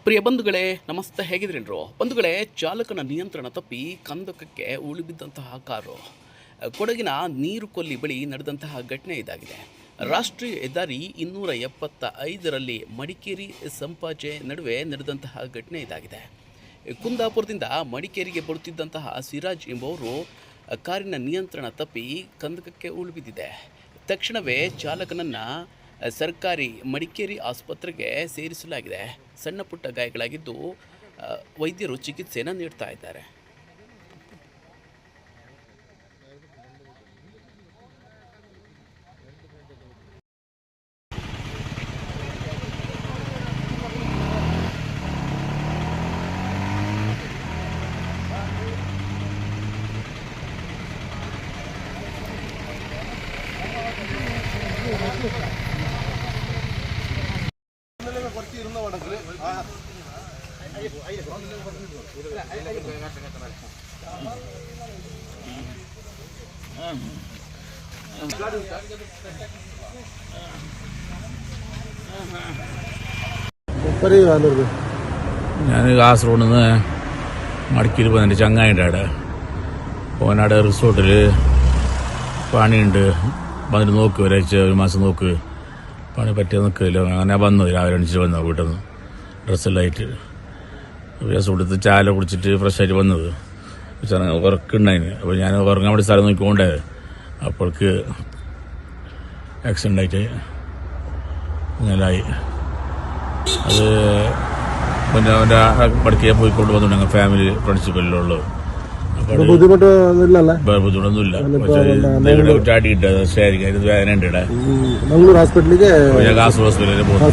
ಪ್ರಿಯ ಬಂಧುಗಳೇ ನಮಸ್ತೆ, ಹೇಗಿದ್ರೇನ್ರು ಬಂಧುಗಳೇ? ಚಾಲಕನ ನಿಯಂತ್ರಣ ತಪ್ಪಿ ಕಂದಕಕ್ಕೆ ಉಳಿಬಿದ್ದಂತಹ ಕಾರು ಕೊಡಗಿನ ನೀರುಕೊಲ್ಲಿ ಬಳಿ ನಡೆದಂತಹ ಘಟನೆ ಇದಾಗಿದೆ. ರಾಷ್ಟ್ರೀಯ ಹೆದ್ದಾರಿ 275ರಲ್ಲಿ ಮಡಿಕೇರಿ ಸಂಪಾಜೆ ನಡುವೆ ನಡೆದಂತಹ ಘಟನೆ ಇದಾಗಿದೆ. ಕುಂದಾಪುರದಿಂದ ಮಡಿಕೇರಿಗೆ ಬರುತ್ತಿದ್ದಂತಹ ಸಿರಾಜ್ ಎಂಬುವರು ಕಾರಿನ ನಿಯಂತ್ರಣ ತಪ್ಪಿ ಕಂದಕಕ್ಕೆ ಉಳಿಬಿದ್ದಿದೆ. ತಕ್ಷಣವೇ ಚಾಲಕನನ್ನು ಸರ್ಕಾರಿ ಮಡಿಕೇರಿ ಆಸ್ಪತ್ರೆಗೆ ಸೇರಿಸಲಾಗಿದೆ. ಸಣ್ಣ ಪುಟ್ಟ ಗಾಯಗಳಾಗಿದ್ದು ವೈದ್ಯರು ಚಿಕಿತ್ಸೆಯನ್ನು ನೀಡ್ತಾ ಇದ್ದಾರೆ. ഞാൻ കാസർഗോഡ് നിന്ന് മടിക്കേരി പോകുന്നുണ്ട്. ചങ്ങായിൻ്റെ അവിടെ പോകാനവിടെ റിസോർട്ടിൽ പണിയുണ്ട്. വന്നിട്ട് നോക്ക്, ഒരാഴ്ച ഒരു മാസം നോക്ക്, പണി പറ്റിയ നിൽക്കില്ല. അങ്ങനെ വന്നു, രാവിലെ എണിച്ചിട്ട് വന്നു വീട്ടിൽ നിന്ന് ഡ്രസ്സെല്ലായിട്ട് റിസോർട്ടിൽ ചായ കുടിച്ചിട്ട് ഫ്രഷായിട്ട് വന്നത്. ഉറക്കുണ്ടായിന്. അപ്പോൾ ഞാൻ ഉറങ്ങാൻ വേണ്ടി സ്ഥലം നോക്കിക്കൊണ്ടേ അപ്പോൾക്ക് ആക്സിഡൻ്റ് ആയിട്ട് ഇങ്ങനെയായി. അത് പിന്നെ അവൻ്റെ പഠിക്കാൻ പോയിക്കൊണ്ട് വന്നു. ഞങ്ങൾ ഫാമിലി ഫ്രണ്ട്ഷിപ്പെല്ലാം ബുദ്ധിമുട്ടൊന്നുമില്ല. പക്ഷേ ചാടിയിട്ട് സ്റ്റേരിങ് അതിന് വേദന ഉണ്ട്. ഞാൻ കാസർഗോഡ് ഹോസ്പിറ്റലിൽ പോകുന്നു.